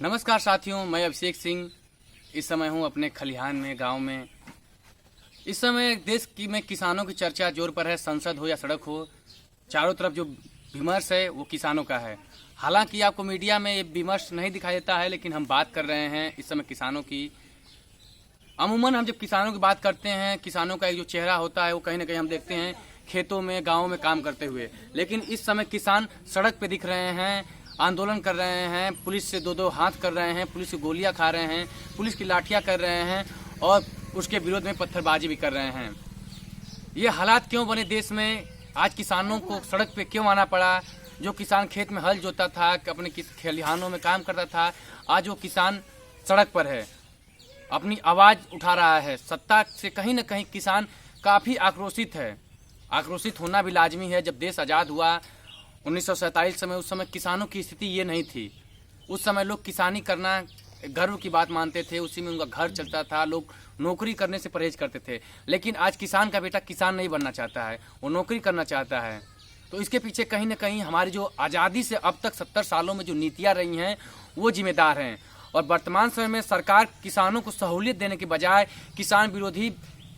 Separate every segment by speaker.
Speaker 1: नमस्कार साथियों, मैं अभिषेक सिंह इस समय हूं अपने खलिहान में, गांव में। इस समय देश की में किसानों की चर्चा जोर पर है। संसद हो या सड़क हो, चारों तरफ जो विमर्श है वो किसानों का है। हालांकि आपको मीडिया में ये विमर्श नहीं दिखाई देता है, लेकिन हम बात कर रहे हैं इस समय किसानों की। अमूमन हम जब किसानों की बात करते हैं, किसानों का एक जो चेहरा होता है वो कहीं ना कहीं हम देखते हैं खेतों में, गाँवों में काम करते हुए। लेकिन इस समय किसान सड़क पे दिख रहे हैं, आंदोलन कर रहे हैं, पुलिस से दो हाथ कर रहे हैं, पुलिस की गोलियां खा रहे हैं, पुलिस की लाठियां कर रहे हैं और उसके विरोध में पत्थरबाजी भी कर रहे हैं। ये हालात क्यों बने देश में? आज किसानों को सड़क पे क्यों आना पड़ा? जो किसान खेत में हल जोता था, अपने खलिहानों में काम करता था, आज वो किसान सड़क पर है, अपनी आवाज उठा रहा है। सत्ता से कहीं ना कहीं किसान काफी आक्रोशित है। आक्रोशित होना भी लाजमी है। जब देश आज़ाद हुआ 1947 समय, उस समय किसानों की स्थिति ये नहीं थी। उस समय लोग किसानी करना गर्व की बात मानते थे, उसी में उनका घर चलता था, लोग नौकरी करने से परहेज करते थे। लेकिन आज किसान का बेटा किसान नहीं बनना चाहता है, वो नौकरी करना चाहता है। तो इसके पीछे कहीं ना कहीं हमारी जो आज़ादी से अब तक 70 सालों में जो नीतियाँ रही हैं वो जिम्मेदार हैं। और वर्तमान समय में सरकार किसानों को सहूलियत देने के बजाय किसान विरोधी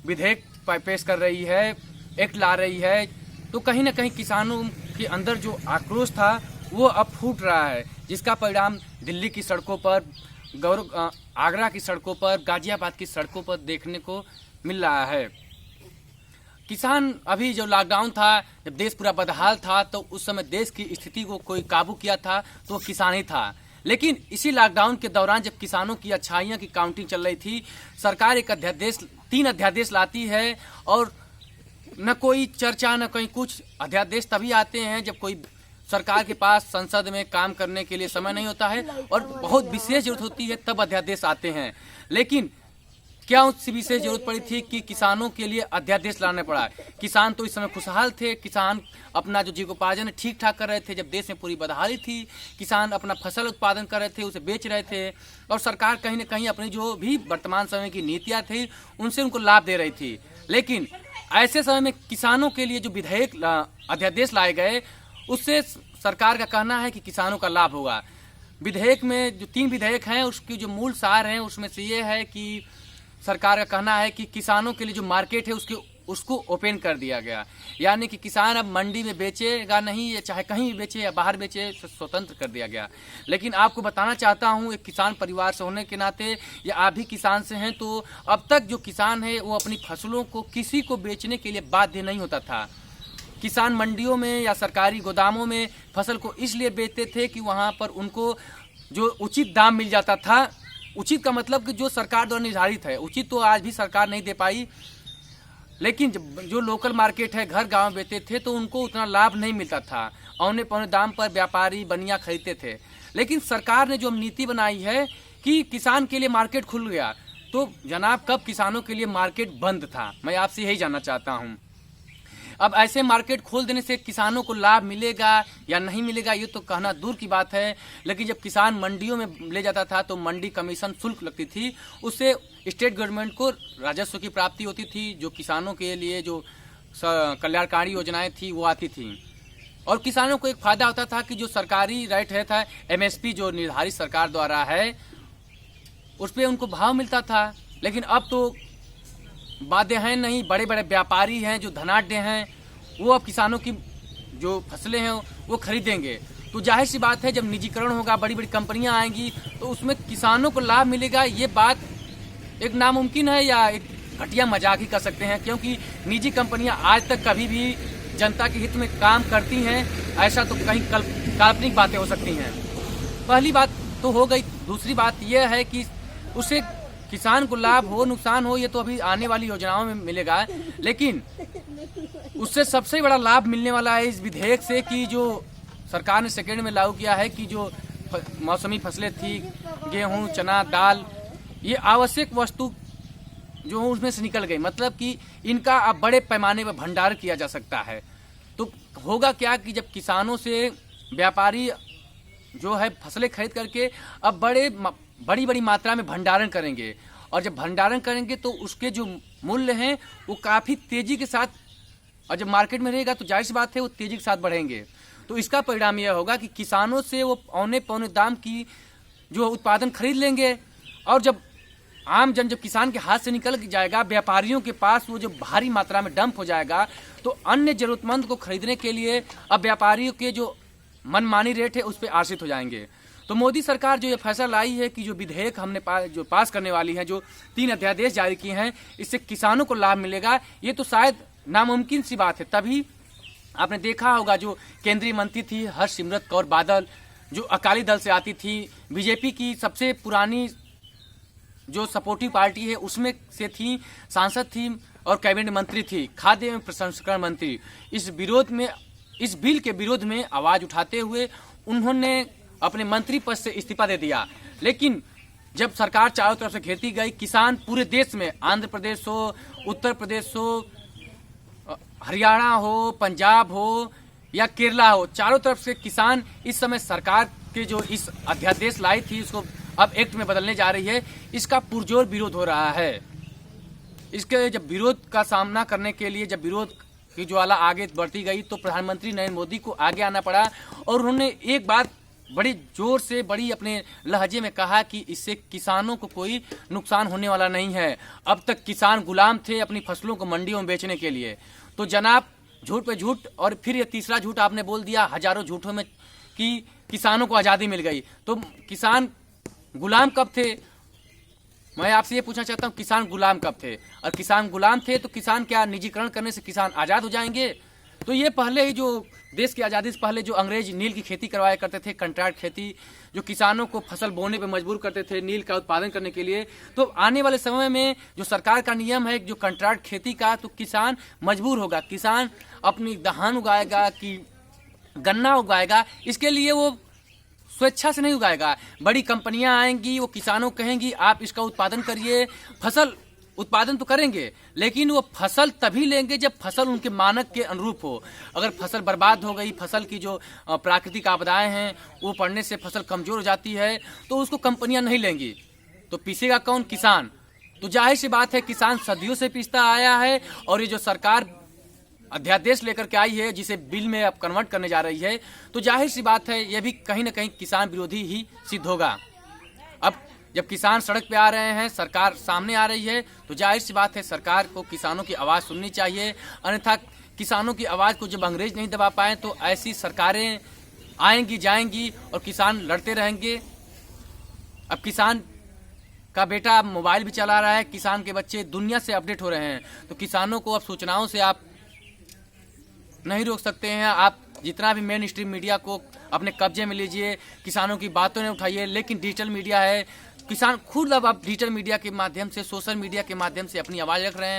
Speaker 1: विधेयक पेश कर रही है, एक्ट ला रही है। तो कहीं ना कहीं किसानों के अंदर जो आक्रोश था वो अब फूट रहा है, जिसका परिणाम दिल्ली की सड़कों पर, आगरा की सड़कों पर, गाजियाबाद की सड़कों पर देखने को मिल रहा है। किसान अभी जो लॉकडाउन था, जब देश पूरा बदहाल था, तो उस समय देश की स्थिति को कोई काबू किया था तो वो किसान ही था। लेकिन इसी लॉकडाउन के दौरान जब किसानों की अच्छाइयों की काउंटिंग चल रही थी, सरकार एक अध्यादेश, 3 अध्यादेश लाती है और न कोई चर्चा न कहीं कुछ। अध्यादेश तभी आते हैं जब कोई सरकार के पास संसद में काम करने के लिए समय नहीं होता है और बहुत विशेष जरूरत होती है, तब अध्यादेश आते हैं। लेकिन क्या उससे विशेष जरूरत पड़ी थी कि किसानों के लिए अध्यादेश लाना पड़ा? किसान तो इस समय खुशहाल थे, किसान अपना जो जीविकोपार्जन ठीक ठाक कर रहे थे। जब देश में पूरी बदहाली थी, किसान अपना फसल उत्पादन कर रहे थे, उसे बेच रहे थे और सरकार कहीं ना कहीं अपनी जो भी वर्तमान समय की नीतियाँ थी उनसे उनको लाभ दे रही थी। लेकिन ऐसे समय में किसानों के लिए जो विधेयक अध्यादेश लाए गए, उससे सरकार का कहना है कि किसानों का लाभ होगा। विधेयक में जो 3 विधेयक हैं उसकी जो मूल सार हैं उसमें से ये है कि सरकार का कहना है कि किसानों के लिए जो मार्केट है उसको ओपन कर दिया गया। यानी कि किसान अब मंडी में बेचेगा नहीं, या चाहे कहीं भी बेचे या बाहर बेचे, स्वतंत्र कर दिया गया। लेकिन आपको बताना चाहता हूं, एक किसान परिवार से होने के नाते, या आप भी किसान से हैं, तो अब तक जो किसान है वो अपनी फसलों को किसी को बेचने के लिए बाध्य नहीं होता था। किसान मंडियों में या सरकारी गोदामों में फसल को इसलिए बेचते थे कि वहाँ पर उनको जो उचित दाम मिल जाता था। उचित का मतलब कि जो सरकार द्वारा निर्धारित है, उचित तो आज भी सरकार नहीं दे पाई, लेकिन जो लोकल मार्केट है, घर गांव बेचते थे तो उनको उतना लाभ नहीं मिलता था। औने पौने दाम पर व्यापारी बनिया खरीदते थे। लेकिन सरकार ने जो नीति बनाई है कि किसान के लिए मार्केट खुल गया, तो जनाब कब किसानों के लिए मार्केट बंद था? मैं आपसे यही जानना चाहता हूँ। अब ऐसे मार्केट खोल देने से किसानों को लाभ मिलेगा या नहीं मिलेगा ये तो कहना दूर की बात है। लेकिन जब किसान मंडियों में ले जाता था तो मंडी कमीशन शुल्क लगती थी, उससे स्टेट गवर्नमेंट को राजस्व की प्राप्ति होती थी। जो किसानों के लिए जो कल्याणकारी योजनाएं थी वो आती थी और किसानों को एक फायदा होता था कि जो सरकारी रेट रहता है, MSP जो निर्धारित सरकार द्वारा है, उस पर उनको भाव मिलता था। लेकिन अब तो बातें हैं नहीं, बड़े बड़े व्यापारी हैं जो धनाढ्य हैं, वो अब किसानों की जो फसलें हैं वो खरीदेंगे। तो जाहिर सी बात है, जब निजीकरण होगा, बड़ी बड़ी कंपनियां आएंगी, तो उसमें किसानों को लाभ मिलेगा। ये बात एक नामुमकिन है या एक घटिया मजाक ही कर सकते हैं, क्योंकि निजी कंपनियां आज तक कभी भी जनता के हित में काम करती हैं, ऐसा तो कहीं काल्पनिक बातें हो सकती हैं। पहली बात तो हो गई। दूसरी बात यह है कि उससे किसान को लाभ हो नुकसान हो ये तो अभी आने वाली योजनाओं में मिलेगा। लेकिन उससे सबसे बड़ा लाभ मिलने वाला है इस विधेयक से कि जो सरकार ने सेकेंड में लागू किया है कि जो मौसमी फसलें थी, गेहूं, चना, दाल, ये आवश्यक वस्तु जो उसमें से निकल गई। मतलब कि इनका अब बड़े पैमाने पर भंडारण किया जा सकता है। तो होगा क्या कि जब किसानों से व्यापारी जो है फसलें खरीद करके अब बड़ी बड़ी मात्रा में भंडारण करेंगे, और जब भंडारण करेंगे तो उसके जो मूल्य हैं वो काफ़ी तेज़ी के साथ, और जब मार्केट में रहेगा तो जाहिर सी बात है वो तेज़ी के साथ बढ़ेंगे। तो इसका परिणाम यह होगा कि किसानों से वो औने पौने दाम की जो उत्पादन खरीद लेंगे। और जब आम जन जब किसान के हाथ से निकल जाएगा, व्यापारियों के पास वो जो भारी मात्रा में डंप हो जाएगा, तो अन्य जरूरतमंद को खरीदने के लिए अब व्यापारियों के जो मनमानी रेट है उस पर आश्रित हो जाएंगे। तो मोदी सरकार जो ये फैसला लाई है कि जो विधेयक हमने जो पास करने वाली है, जो 3 अध्यादेश जारी किए हैं, इससे किसानों को लाभ मिलेगा, ये तो शायद नामुमकिन सी बात है। तभी आपने देखा होगा जो केंद्रीय मंत्री थी हरसिमरत कौर बादल, जो अकाली दल से आती थी, बीजेपी की सबसे पुरानी जो सपोर्टिव पार्टी है उसमें से थी, सांसद थी और कैबिनेट मंत्री थी, खाद्य एवं प्रसंस्करण मंत्री। इस बिल के विरोध में आवाज उठाते हुए उन्होंने अपने मंत्री पद से इस्तीफा दे दिया। लेकिन जब सरकार चारों तरफ से घेरती गई, किसान पूरे देश में, आंध्र प्रदेश हो, उत्तर प्रदेश हो, हरियाणा हो, पंजाब हो या केरला हो, चारों तरफ से किसान इस समय सरकार के जो इस अध्यादेश लाई थी इसको अब एक्ट में बदलने जा रही है, इसका पुरजोर विरोध हो रहा है। इसके जब विरोध का सामना करने के लिए जब विरोध की ज्वाला आगे बढ़ती गई तो प्रधानमंत्री नरेंद्र मोदी को आगे आना पड़ा और उन्होंने एक बात बड़ी जोर से, बड़ी अपने लहजे में कहा कि इससे किसानों को कोई नुकसान होने वाला नहीं है। अब तक किसान गुलाम थे अपनी फसलों को मंडियों में बेचने के लिए। तो जनाब, झूठ पे झूठ, और फिर ये तीसरा झूठ आपने बोल दिया हजारों झूठों में कि किसानों को आज़ादी मिल गई। तो किसान गुलाम कब थे? मैं आपसे ये पूछना चाहता हूँ, किसान गुलाम कब थे? और किसान गुलाम थे तो किसान क्या निजीकरण करने से किसान आज़ाद हो जाएंगे? तो ये पहले ही जो देश की आज़ादी से पहले जो अंग्रेज नील की खेती करवाया करते थे, कंट्रैक्ट खेती, जो किसानों को फसल बोने पे मजबूर करते थे नील का उत्पादन करने के लिए, तो आने वाले समय में जो सरकार का नियम है जो कंट्रैक्ट खेती का, तो किसान मजबूर होगा, किसान अपनी धान उगाएगा कि गन्ना उगाएगा, इसके लिए वो स्वेच्छा से नहीं उगाएगा। बड़ी कंपनियां आएंगी, वो किसानों को कहेंगी आप इसका उत्पादन करिए। फसल उत्पादन तो करेंगे लेकिन वो फसल तभी लेंगे जब फसल उनके मानक के अनुरूप हो। अगर फसल बर्बाद हो गई, फसल की जो प्राकृतिक आपदाएं हैं वो पड़ने से फसल कमजोर हो जाती है, तो उसको कंपनियां नहीं लेंगी। तो पीसेगा कौन? किसान। तो जाहिर सी बात है किसान सदियों से पीसता आया है और ये जो सरकार अध्यादेश लेकर के आई है जिसे बिल में अब कन्वर्ट करने जा रही है, तो जाहिर सी बात है ये भी कहीं ना कहीं किसान विरोधी ही सिद्ध होगा। अब जब किसान सड़क पे आ रहे हैं, सरकार सामने आ रही है, तो जाहिर सी बात है सरकार को किसानों की आवाज़ सुननी चाहिए। अन्यथा किसानों की आवाज़ को जब अंग्रेज नहीं दबा पाए तो ऐसी सरकारें आएंगी जाएंगी और किसान लड़ते रहेंगे। अब किसान का बेटा अब मोबाइल भी चला रहा है, किसान के बच्चे दुनिया से अपडेट हो रहे हैं, तो किसानों को अब सूचनाओं से आप नहीं रोक सकते हैं। आप जितना भी मेन स्ट्रीम मीडिया को अपने कब्जे में लीजिए, किसानों की बातों ने उठाइए, लेकिन डिजिटल मीडिया है, किसान खुद अब डिजिटल मीडिया के माध्यम से, सोशल मीडिया के माध्यम से अपनी आवाज़ रख रहे हैं।